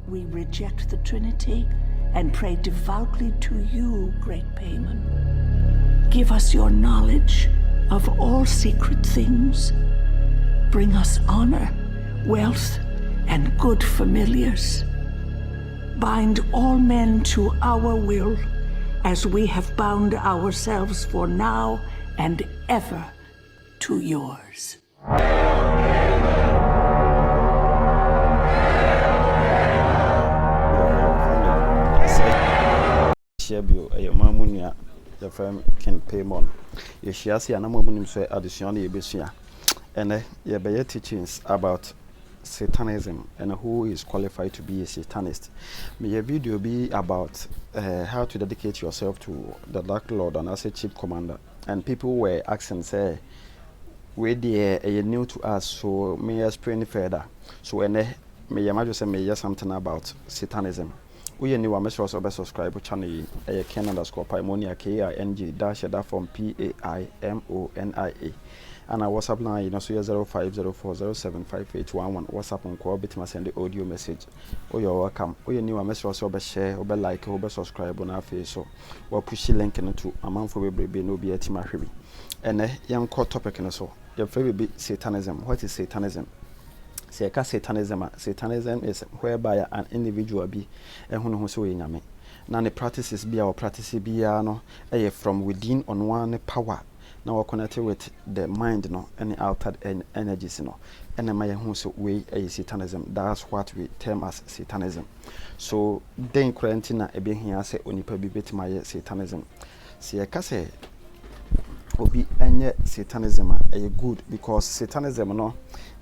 We reject the Trinity and pray devoutly to you, great Payman. Give us your knowledge of all secret things. Bring us honor, wealth, and good familiars. Bind all men to our will, as we have bound ourselves for now and ever to yours. The firm can pay more. You shall see an amount of additional bestia. And you be teachings about Satanism and who is qualified to be a Satanist. May your video be about how to dedicate yourself to the Dark Lord and as a chief commander. And people were asking, say, we are new to us, so may I explain further. So when may you imagine say may you something about Satanism. We are new, I must also subscribe to channel Ken_Paimonia KING dash that from PAIMONIA. And our WhatsApp line, you know, so 0504075811. WhatsApp on call, bit send the audio message. Oh, you're welcome. We are new, I must also share, or like, or subscribe on our face. So, or push link into a month for baby, no be a team. And young core topic and so. Your favorite be Satanism. What is Satanism? Satanism is whereby an individual be and who so in now the practices be our practice be from within on one power. Now connected with the mind no any altered energies no and my who so way a Satanism. That's what we term as Satanism. So then quarantine a being here say only be bit my Satanism. See a case obi enye Satanism a good because Satanism no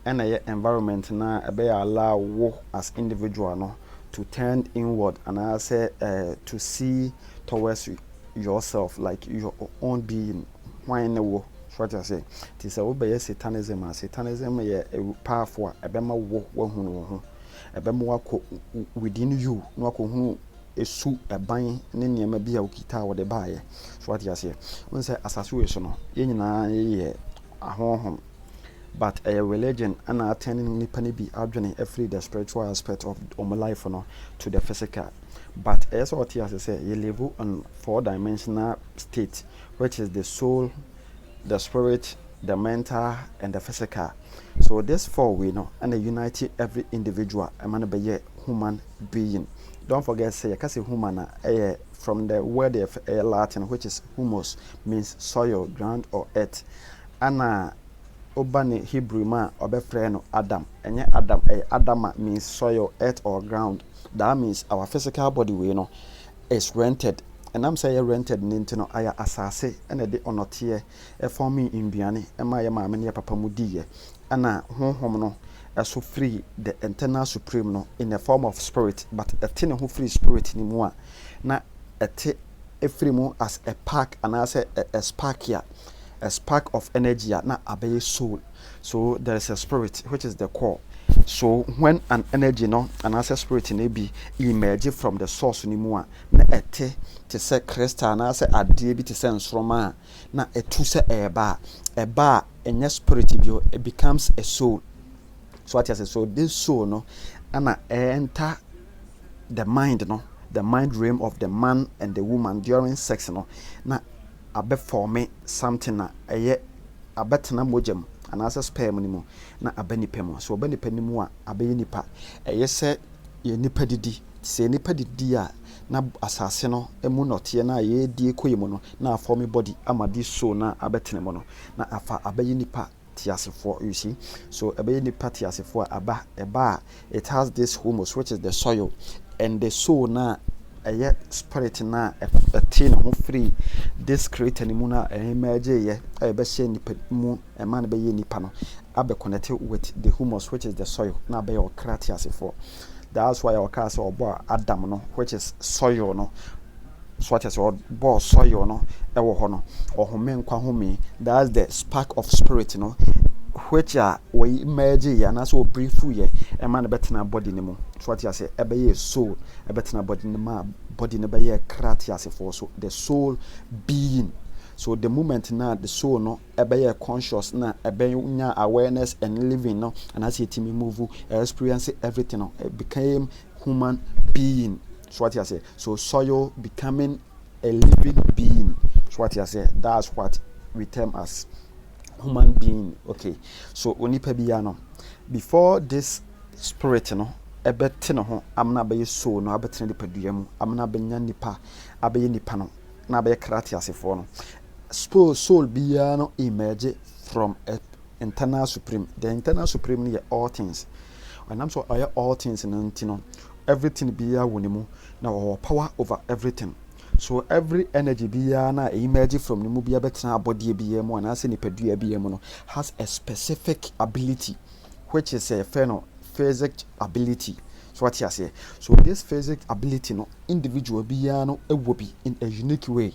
and environment na be allow wo as individual no to turn inward and I say to see towards yourself like your own being. Why no what I say it is obey Satanism. Satanism ye powerful ebema wo hu ebema within you no hu esu eban ne niam bia okita wo de baaye so what I say when say asase so no ye nyina ye ahonhom but a religion and attending nipa be adwene every the spiritual aspect of my life no to the physical. But as what he has to say, you live on 4-dimensional state, which is the soul, the spirit, the mental, and the physical. So this four we know and they unite every individual, a man be a human being. Don't forget say you can say human from the word of Latin, which is humus, means soil, ground, or earth. And Obani Hebrew man obefreno Adam. Enye Adam Adama means soil, earth or ground. That means our physical body we know is rented. And I'm saying rented nintino aya asase and a de onotie e forming in biane e ma ya mama ne papa mudiye. Ana honhom no so free the internal supreme no in the form of spirit, but a tin who free spirit ni mu a na ete e free mu as a park and as a spark here. A spark of energy na abe soul. So there is a spirit which is the core. So when an energy no an as spirit in be emerge from the source ni mu a na ete te se crystal na se ade bi te se nsroma na etu se eba enya spirit bio it becomes a soul. So what I say, so this soul no ana enter the mind no the mind realm of the man and the woman during sex no na abe forme something na eye abetena mojam anasa sperm ni mu na abe nipa mu so abe nipa ni mu a abe nipa eye se ye nipa didi se nipa didi a na asase no emu note na ye die koyemu no na form body amadi so na abetena mu no na afa abe nipa tiasefo you see so abe nipa tiasefo eba it has this humus which is the soil and the soul na a spirit na a tin who free this creator ni muna emerge ye a be she nipa mu a man be ye nipa no abe connected with the humus which is the soil na be your cratias for. That's why our cast or boy Adam no which is soil no so what is or boy soil no e wo ho no or home kwa home. That's the spark of spirit no which are we emerge ya na so brief ye a man better body ni mu. So what you say ebe ye soul a better body ni ma body ni be ye cratias for so the soul being. So the moment now the soul no ebe conscious na ebe nya awareness and living no, and as it move experience everything no, it became human being. So what you say? So soil becoming a living being. So what you say? That's what we term as human being. Okay. So onipa biya no, before this spirit no ebete no ho amna be soul no abetene nipadua mu amna benya nipa abe nipa no na be krati asefo no soul biya no emerge from a internal supreme. The internal supreme is all things, and I'm so all things in no everything biya wonimu na our power over everything. So every energy biya na emerge from the biya betena body biya mu and ase nipadua biya mu no has a specific ability, which is a physic ability. So what you say? So this physic ability no individual biya no will be in a unique way.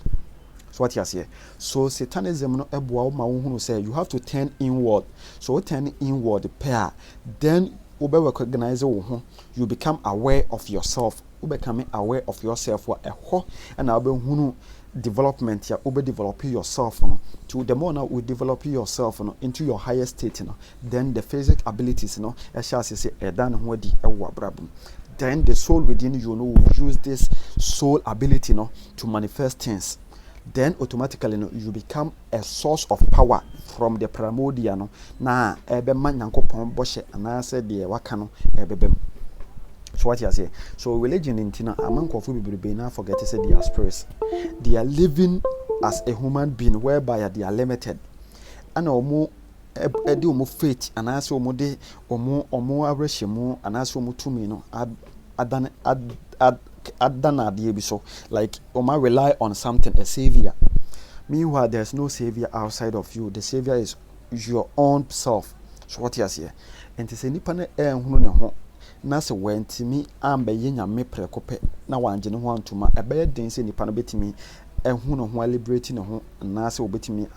So what you say? So Satanism no eboa ma wo say you have to turn inward. So turn inward pair, then ube recognize wo, you become aware of yourself. You become aware of yourself wa eho and ube hunu development ya ube develop yourself no, to the more now we develop yourself no, into your higher state no, then the physic abilities no e shall say edan ho di ewo abrabum. Then the soul within you know will use this soul ability no to manifest things. Then automatically no, you become a source of power from the primordial no, na ebe man yankopon boshe anase de waka no ebebem. So what you say? So religion in Tina among kofu bibribe na forget to say they are spirits. They are living as a human being whereby they are limited. And omo edi omo faith anase omo de omo areshemu anase omo tumi no adana de bi so, like oma rely on something, a savior. Meanwhile there's no savior outside of you. The savior is your own self. So what you say? And to say nipa na hunu ne ho na se wantimi amba yenya me prekope na wanje ne ho antuma ebe den se nipa no betimi hunu ho liberate ne ho na se obetimi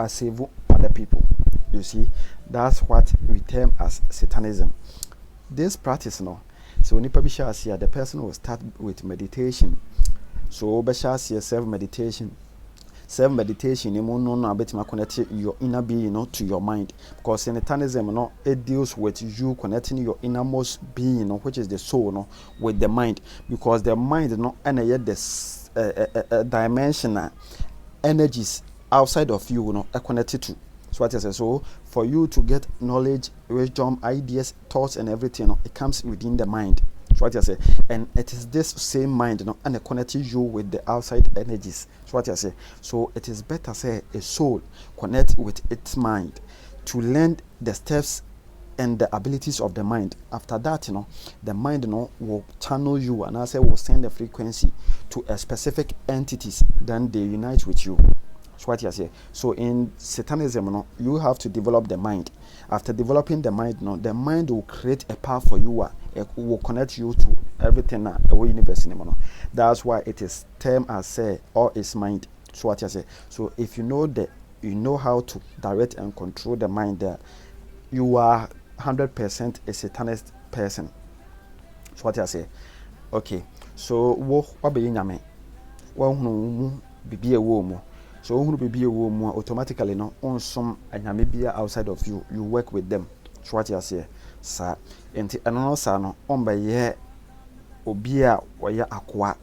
save other people. You see, that's what we term as Satanism. This practice no, so nipa bi sha ase, the person will start with meditation. So be sha ase self meditation. Self meditation no no abetima connect your inner being, you know, to your mind, because in Satanism no, it deals with you connecting your innermost being, you know, which is the soul no, with the mind, because the mind no and yet this dimensional energies outside of you, you know, are connected to. So what I say, so for you to get knowledge, wisdom, ideas, thoughts and everything, you know, it comes within the mind. So what I say, and it is this same mind, you know, and it connects you with the outside energies. So what I say, so it is better say a soul connect with its mind to learn the steps and the abilities of the mind. After that, you know, the mind, you know, will channel you and I say will send the frequency to a specific entities. Then they unite with you. So what you say. So in Satanism, you know, you have to develop the mind. After developing the mind, you know, the mind will create a path for you. It will connect you to everything a universe. You know. That's why it is termed as say or is mind. So what you say. So if you know that, you know how to direct and control the mind there, you are 100% a Satanist person. So what I say. Okay. So what be nyame? Wa hunu bibi ewo mu. So who will be a woman automatically no on some anyamibia outside of you. You work with them. So what you say, sir. And another son on by ye obia or ya aqua.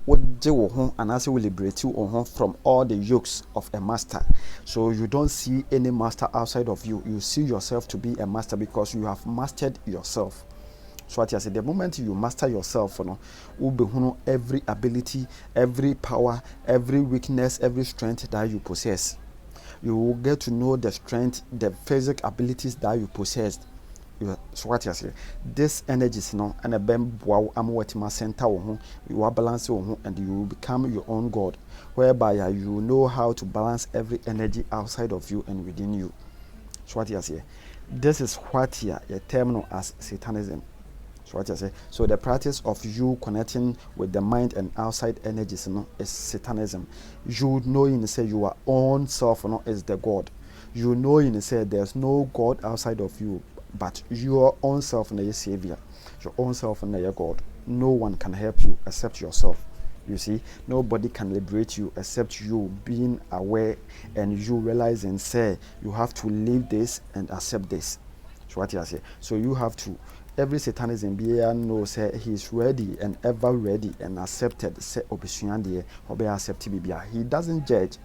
What they will home and also will liberate you on home from all the yokes of a master. So you don't see any master outside of you. You see yourself to be a master because you have mastered yourself. So what I say, the moment you master yourself, you know, will be every ability, every power, every weakness, every strength that you possess. You will get to know the strength, the physical abilities that you possess. So what I say, this energies, you know, and a bem wow amwatima center, you are balancing, and you will become your own God, whereby you know how to balance every energy outside of you and within you. So what I say, this is what here a term as Satanism. So what I say. So the practice of you connecting with the mind and outside energies, you know, is Satanism. You knowing say your own self, you know, is the God. You knowing say there's no God outside of you, but your own self is your Savior. Your own self is your God. No one can help you except yourself. You see, nobody can liberate you except you being aware and you realizing, say, you have to leave this and accept this. So what you say? So you have to. Every Satanism beer knows he's ready and ever ready and accepted. Say obisuande or be accepted bibia. He doesn't judge.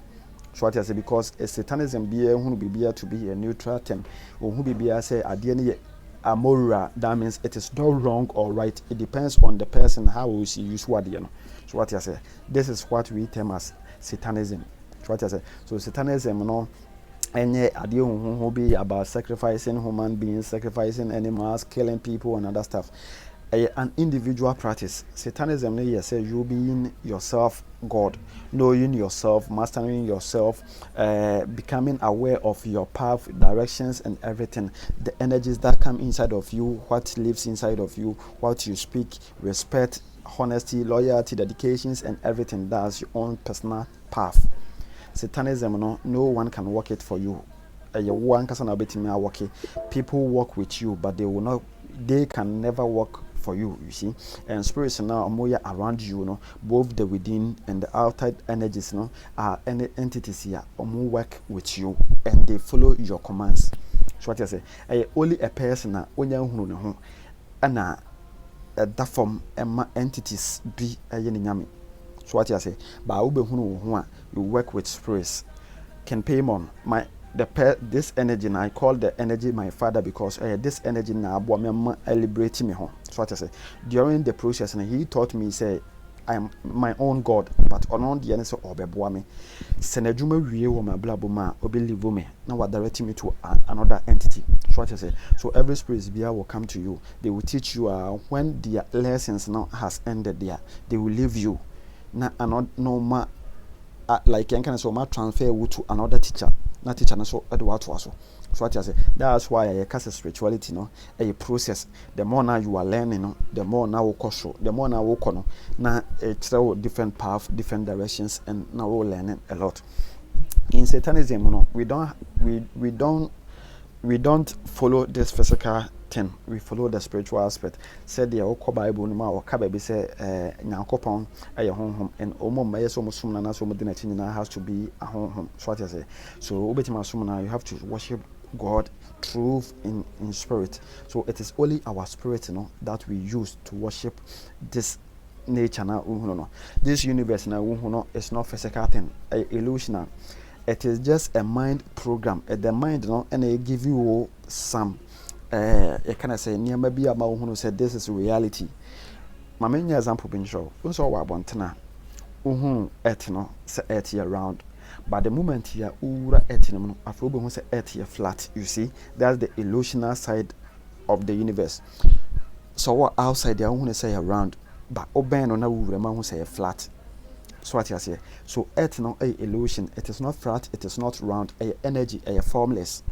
So what you say? Because a Satanism beer who be beer to be a neutral term, or who be beer say adieni amora. That means it is not wrong or right. It depends on the person how we see use what you know. So what you say? This is what we term as Satanism. So what you say? So Satanism, you know. Any idea who be about sacrificing human beings, sacrificing animals, killing people, and other stuff. An individual practice. Satanism, say you being yourself God, knowing yourself, mastering yourself, becoming aware of your path, directions, and everything. The energies that come inside of you, what lives inside of you, what you speak, respect, honesty, loyalty, dedications, and everything. That's your own personal path. Satanism, no one can work it for you. People work with you, but they can never work for you, you see. And spirits now are around you, both the within and the outside energies, are any entities here, work with you and they follow your commands. So what I say, only a person, and that form entities be a yenyami. So what you say, you work with spirits. Can pay more. This energy now, I call the energy my father because this energy now liberating me home. So what I say, during the process, and he taught me, say, I am my own God, but on the end, so obeboame. Senejuma wie wo my blabuma obelive me. Now what directing me to another entity. So what I say, so every spirit will come to you. They will teach you when their lessons now has ended there, they will leave you. No like you can so transfer you to another teacher. Not teacher so Edward also. So what I say, that's why I cast spirituality a process. The more now you are learning, the more now we show, the more now we know. Now it's different path, different directions, and now we're learning a lot. In Satanism, we don't follow this physical thing. We follow the spiritual aspect. Said the Oko Bible no ma baby say Nyankopon home and may so musumna so modina has to be a home. So what I say. So obetima sumna you have to worship God truth in spirit. So it is only our spirit that we use to worship this nature now. This universe now is not physical thing, illusional. It is just a mind program. The mind and it give you some can I say near maybe about who said this is reality. My main example being show. So what bontana etno say earth around. But the moment here ura etno afrobe who say earth flat, you see, that's the illusional side of the universe. So what outside there who say around, but oben on a who say flat. So what you say? So earth a illusion. It is not flat, it is not round, a energy, a formless.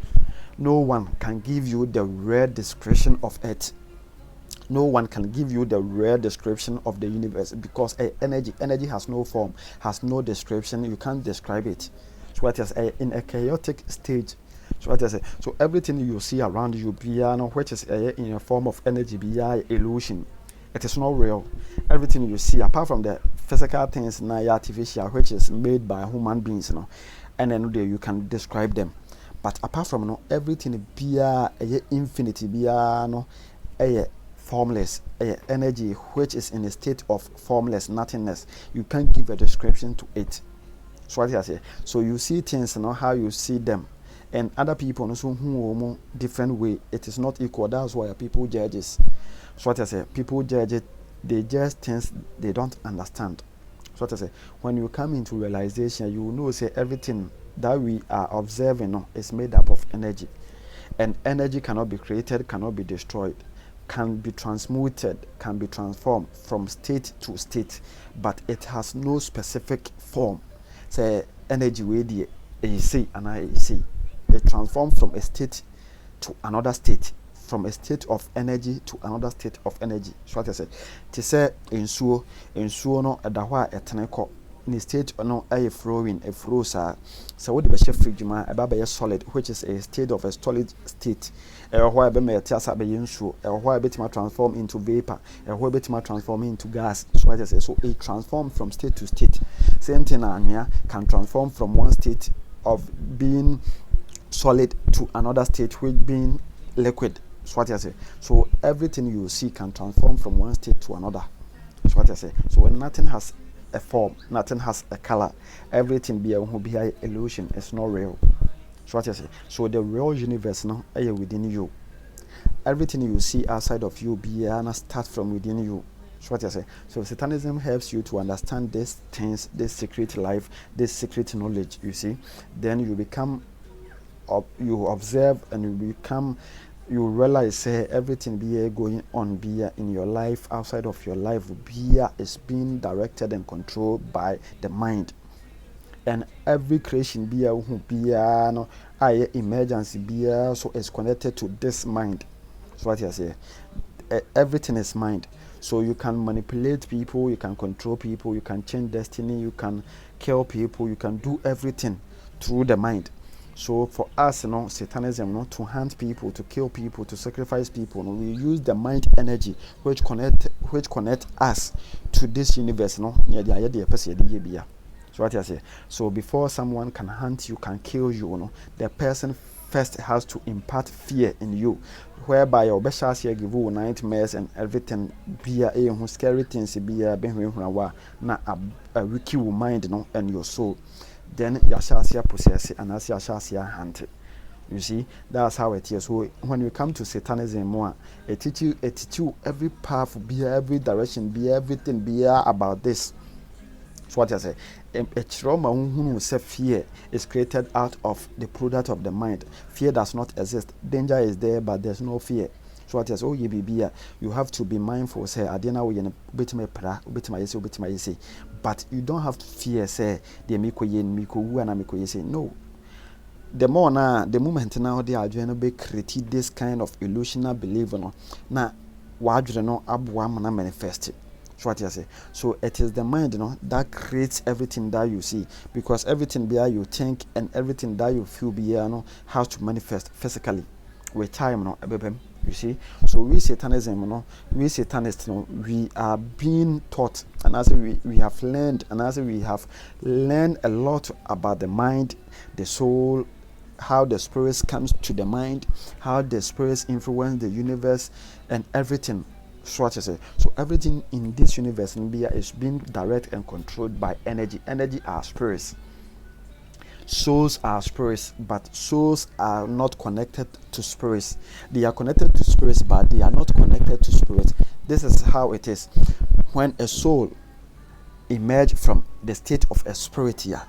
No one can give you the rare description of it. No one can give you the rare description of the universe because energy has no form, has no description. You can't describe it. So what is in a chaotic stage. So what I say? So everything you see around you, which is in a form of energy, be illusion. It is not real. Everything you see, apart from the physical things, artificial, which is made by human beings, and then you can describe them. But apart from everything be infinity, be formless, energy which is in a state of formless nothingness. You can't give a description to it. So what I say? So you see things, how you see them, and other people also who different way. It is not equal. That's why people judges. So what I say? People judge it. They judge things they don't understand. So what I say? When you come into realization, you know say everything that we are observing is made up of energy, and energy cannot be created, cannot be destroyed, can be transmuted, can be transformed from state to state, but it has no specific form. Say energy way you see and I see it transforms from a state to another state, from a state of energy to another state of energy. So what I said, to say in suo no edahwa eteneko in a state no a flowing a flow sir. So what the best fridge ma a solid, which is a state of a solid state. Why be me tiasa be yinsu, why bit ma transform into vapor, why bit ma transform into gas. So I say so it transform from state to state. Same thing can transform from one state of being solid to another state which being liquid. So what I say. So everything you see can transform from one state to another. So what I say. So when nothing has a form, nothing has a color, everything be a illusion. It's not real. So what I say. So the real universe now is within you. Everything you see outside of you be start from within you. So what I say. So Satanism helps you to understand these things, this secret life, this secret knowledge. You see, then you become, you observe, and you realize everything going on in your life, outside of your life is being directed and controlled by the mind. And every creation no emergency so is connected to this mind. So what I say, everything is mind. So you can manipulate people, you can control people, you can change destiny, you can kill people, you can do everything through the mind. So for us, Satanism, to hunt people, to kill people, to sacrifice people, we use the mind energy which connect us to this universe. So what I say. So before someone can hunt you, can kill you, the person first has to impart fear in you, whereby your best give you nightmares and everything. Be a scary things be a na a wiki mind and your soul. Then Yashasia possess and as Yashasia hunt. You see, that's how it is. So when you come to Satanism, it teach you every path, be every direction, be everything, be about this. So what I say, a trauma who say fear is created out of the product of the mind. Fear does not exist. Danger is there, but there's no fear. So what I say, you have to be mindful. Say, I didn't know you bit my pra, bit my say, but you don't have to fear. Say, the miko yen miko wu and miko say no. The more now, the moment now they are going to be created this kind of illusional belief. Now, why do you know abu amana manifest? So what I say. So it is the mind, that creates everything that you see, because everything there you think and everything that you feel has to manifest physically with time, you see. So we Satanism, we Satanists, we are being taught, and as we have learned, and as we have learned a lot about the mind, the soul, how the spirits comes to the mind, how the spirits influence the universe and everything. So what I say. So everything in this universe is being directed and controlled by energy. Energy are spirits. Souls are spirits, but souls are not connected to spirits. They are connected to spirits, but they are not connected to spirits. This is how it is. When a soul emerges from the state of a spirit here,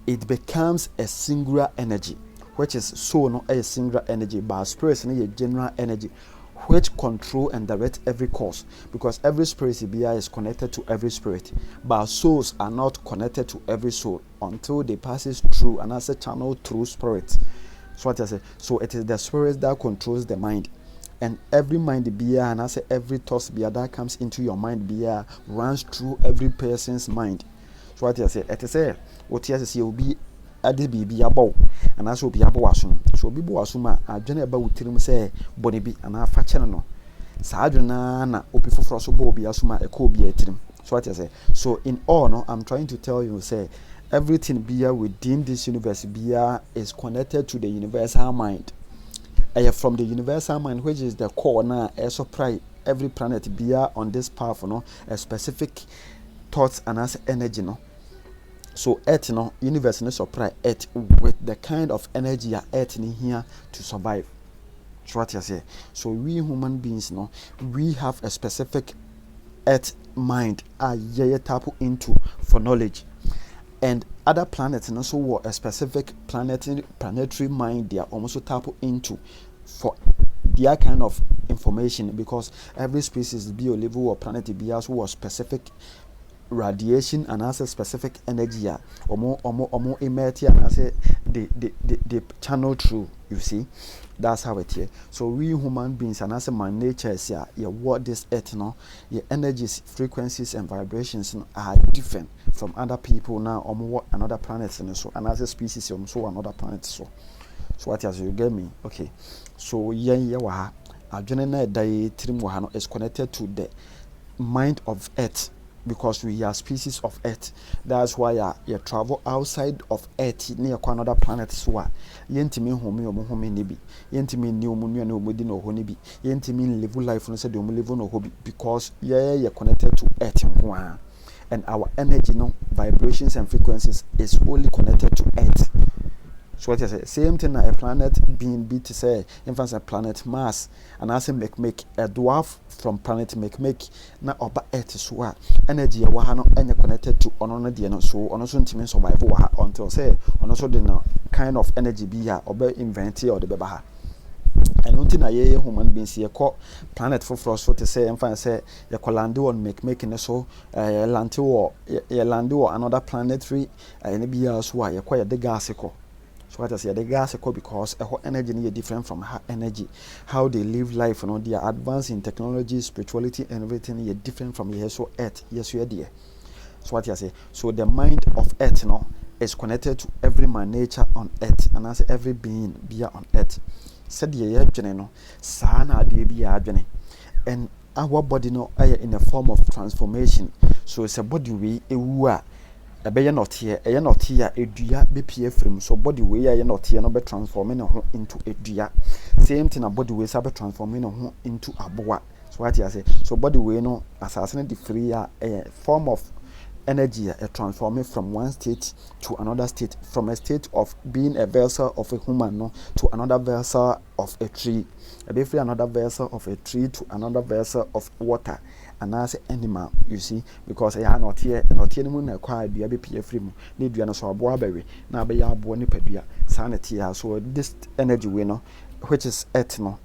it becomes a singular energy, which is soul, not a singular energy, but spirits is a general energy, which control and direct every cause, because every spirit is connected to every spirit, but souls are not connected to every soul until they passes through and as a channel through spirit. So what I say. So it is the spirit that controls the mind, and every mind and as every thought that comes into your mind runs through every person's mind. So what I say. It is what you say will be ade bibi abo and as obi abo asum. So obi bo asum a adwene ba wutirim say bone bi ana fa chene no sa adwena na obi foforo so bo obi asum a eko obi atirim. So what I say. So in all I'm trying to tell you say everything within this universe is connected to the universal mind. From the universal mind, which is the core now, supply every planet on this path, a specific thoughts and as energy, So Earth, universe supply Earth with the kind of energy Earth in here to survive. So what I say. So we human beings, we have a specific Earth mind tap into for knowledge, and other planets also what a specific planetary mind they are also tap into for their kind of information, because every species be a level or planet be also a specific radiation and as a specific energy omo emit and as they channel through, you see. That's how it is. So we human beings and as a man nature is what this earth your energies, frequencies and vibrations are different from other people now or another planets and so another species so another planet so what as you get me. Okay, so is connected to the mind of earth, because we are species of earth. That's why you travel outside of earth near another planet so yentimi home nibi yentimi ni omunua na omudi no honibi yentimi live life no say de live no hobi, because you're connected to earth and our energy vibrations and frequencies is only connected to earth. So what you say, same thing a planet being be to say, infants a planet Mars, and I say make a dwarf from planet make na oba earth so energy no any connected to another no so on also to survive until say on also the kind of energy be ya oba invent or the beba. And until na ye human beings ye call planet for so to say infants say ye land on making so land or another planetary and be as why ye quite the gas. So what I say, the gas because energy is different from her energy. How they live life, they are advanced in technology, spirituality, and everything is different from here. So earth, yes, you are there. So what I say, so the mind of earth, is connected to every man nature on earth, and as every being be on earth. Said ye, sana de be and our body in a form of transformation. So it's a body we a not here, a dua be frame, so body way I not here, no be transforming into a dua. Same thing a body way sabe transforming into a boa. So what I say, so body way assassinate the free a form of energy transforming from one state to another state, from a state of being a vessel of a human to another vessel of a tree, a be free another vessel of a tree to another vessel of water. And as animal, you see, because I are not here moon acquired the ABP free need you so a boa berry, now be ya boni pedia, sanity. So this energy winner, which is etno,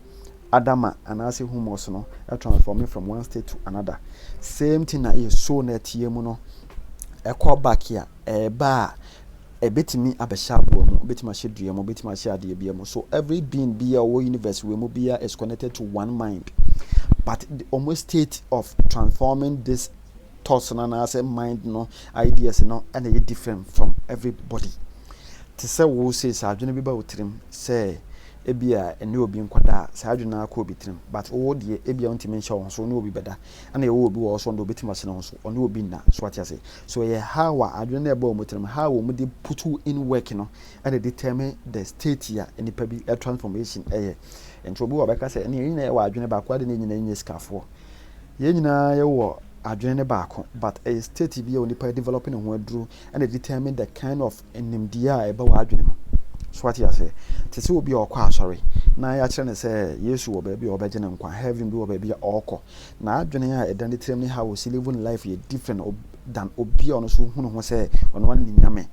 Adama, and as a humus transforming from one state to another. Same thing is so net yemuno, a call back here, a bar. A bit me abeshabu, bit my shadriamo, bit my shadi biamo. So every being be our universe, we is connected to one mind. But the almost state of transforming this thoughts and as a mind, ideas, and they different from everybody. To say who says I don't be about him, say ebia a new being quada, Sajuna could be trim, but all the ebia on mention so no be better, and they will be also no bit much or no be na, so what I say. So how I don't know about him, how would they put you in working and they determine the state here and the be a transformation. And trouble about say, and you are doing about quite in scarf. Yenina, you are doing back, but a state be only by developing a word drew and they determine the kind of NMDI about argument. So what you say, to will be all quite sorry. Now I try say, yes, you will be or better than having do baby or now, Johnny, I don't determine how we see living life is different than be honest who say on one in Yame.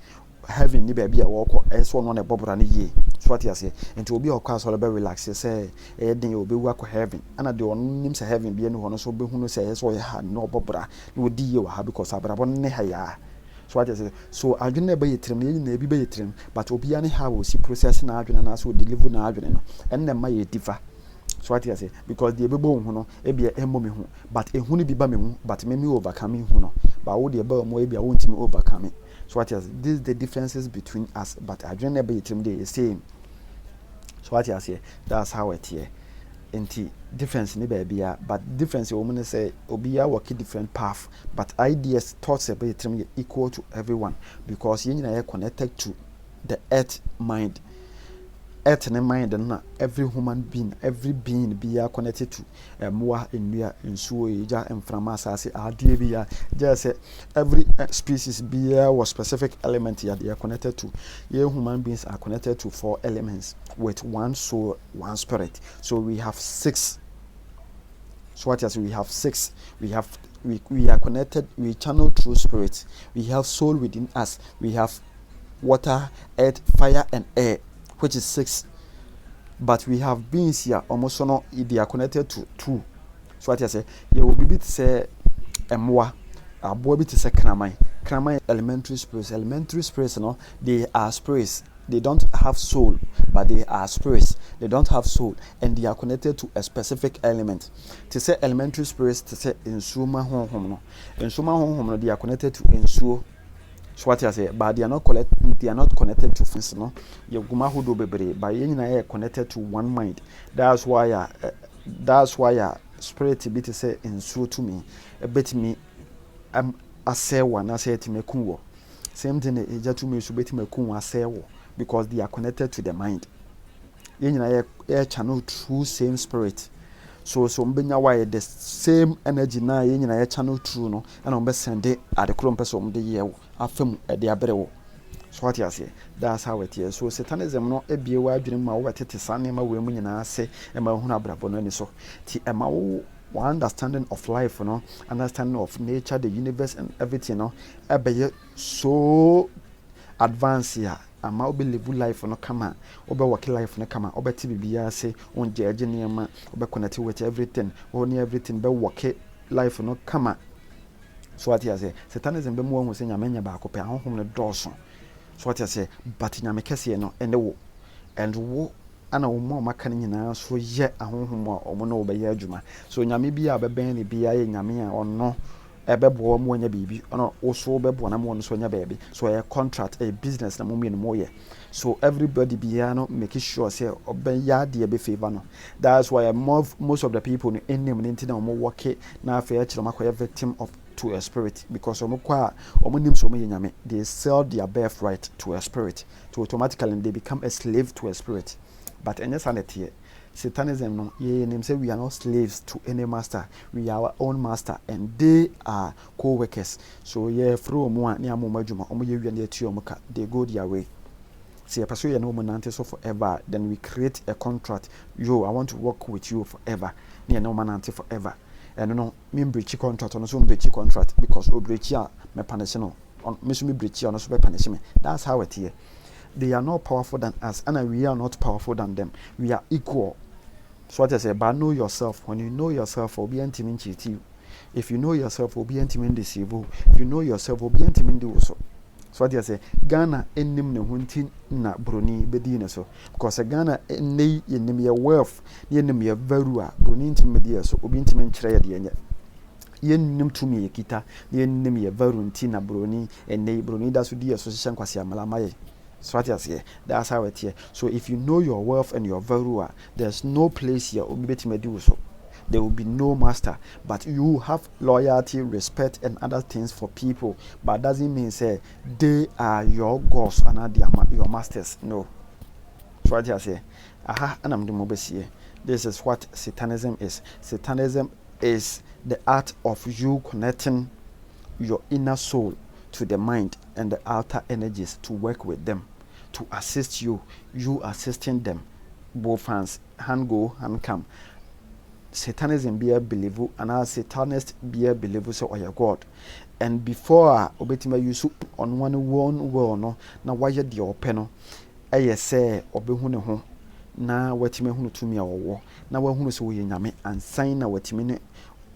Having the baby a walk as one a bob and ye. So what you say, and to be of course all very relaxed, say, then you will be work heaven. And I do on names having been one so be who says, so you had no bobra, no deal, because I brought nehaya. So what I say, so I didn't be a trim, maybe be a trim, but Obiani how see processing argument and also deliver an argument, and then my differ. So what I say, because the baby a be a mommy, but a honey be bamming, but maybe overcoming huno, but all the above maybe I won't overcome it. So what is this the differences between us, but I don't know the same. So what I say, that's how it here. Enti difference ni baby, but difference woman say obiya work different path, but ideas thoughts about it equal to everyone because you are connected to the earth mind. Earth and mind and every human being, every being be connected to more in near in suja and from us as a just every species be was specific element here they are connected to. Yeah, human beings are connected to 4 elements with one soul, one spirit. So we have 6. So what is we have 6? We are connected, we channel through spirit. We have soul within us. We have water, earth, fire and air, which is 6, but we have beings here almost they are connected to 2. So what I say, you will be to say emwa aboa bi te sɛ kraman elementary spirits no, they are spirits. They don't have soul, but they are spirits. They don't have soul, and they are connected to a specific element. To say elementary spirits, to say insuma honhom no. Insuma honhom no, they are connected to insuo. So what I say, but they are not connected to things, no. Your guma hudo bebre, but you connected to one mind. That's why spirit be to say insuo to me, a bit me. I say one, I say to me kunwo. Same thing, it just to me so bit me kunwa say wo. Because they are connected to the mind. Air channel through same spirit. So mbenya why the same energy na air channel through no and on send it at the chrome person the year afem at the abreo. So what you say? That's how it is. So Satanism no e be wa dream ma wo tete sanema we mu nyina ase e ma hu na brabo no ni so. Ti e ma wo understanding of life, no, understanding of nature, the universe and everything, no, e be so advanced here. Ama obe live life no kama obe work life no kama obe ti bibia say on judge niam obe connect with everything only everything be work life no kama. So what you say Satanism be mo hu say nyame nya ba ko pe ahonhom no dawson. So what you say but nyame kese no ene wo and wo ana wo mo maka nyina so ye ahonhom a omo no obe ye adwuma. So nyame bia be ben ne bia ye nyame a ono ebebo mo nya bibi ono oso bebo na mo no so nya baby. So a contract, a business na mo me no moye. So everybody be no make sure say oben ya de be favor no. That's why most of the people in name nti na mo work na afa e kire makoye victim of to a spirit, because omo kwa omo nim so mo nyame, they sell their birthright to a spirit, to automatically they become a slave to a spirit. But any sanity Satanism no ye name say we are not slaves to any master, we are our own master and they are co-workers. So yeah, through omo ne amo madwuma omo ye wiane atu omo ka, they go their way. See a person you know manante so forever, then we create a contract. Yo, I want to work with you forever. Ne no manante forever. And no me breach contract on so breach contract because o breach ya me punish no on me so me breach ya no so be punish me. That's how it here. They are not powerful than us and we are not powerful than them. We are equal. So what I say, but know yourself. When you know yourself, will be intimate cheat you. If you know yourself, will be intimate deceive you. If you know yourself, will be intimate do so. So what I say, Ghana enim ne hunti na broni bedina so. Because Ghana ne yenim ye wealth, yenim ye value, broni intimate so, will be intimate chire de yenye. Yenim tumi ye kita, yenim ye value nti na broni, and ne broni da so di association kwasi amala maye. So what you say, that's how it here. So if you know your wealth and your value, there's no place here so. There will be no master, but you have loyalty, respect and other things for people, but doesn't mean say they are your gods and are your masters. No. So what you say, aha, and I'm the mobile. This is what Satanism is. Satanism is the art of you connecting your inner soul to the mind and the outer energies to work with them, to assist you assisting them. Both hands, hand go, hand come. Satanism be a believer, and our Satanist be a believer, so or your God. And before obetima use on one world no, na why the open no, say obehune ho, na watime hunu tumi awo, na wahunu so ye nyame, and sign na watime ne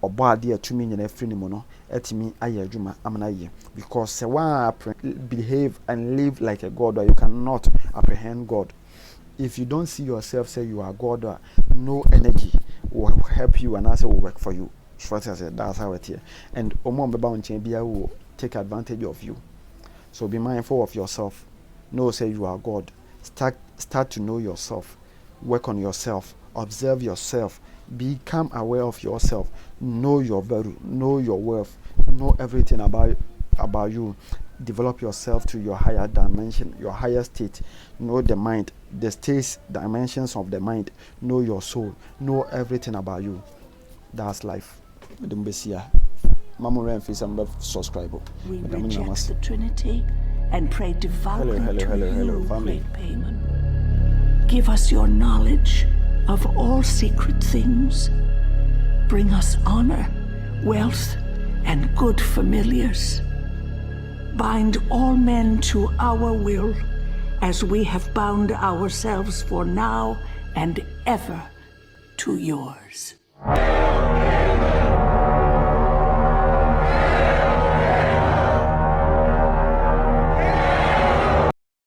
oba ade atumi nyina afri ne mo no etimi aye adwuma amana ye, because se wa behave and live like a god, or you cannot apprehend God. If you don't see yourself say you are God, no energy will help you and also will work for you. That's how it is. And will take advantage of you. So be mindful of yourself. Know say you are God. Start to know yourself. Work on yourself. Observe yourself. Become aware of yourself. Know your value. Know your worth. Know everything about you. Develop yourself to your higher dimension, your higher state. Know the mind, the states, dimensions of the mind. Know your soul. Know everything about you. That's life. Subscribe. We reject the Trinity and pray devoutly to you, great payment. Give us your knowledge of all secret things. Bring us honor, wealth, and good familiars. Bind all men to our will, as we have bound ourselves for now and ever to yours.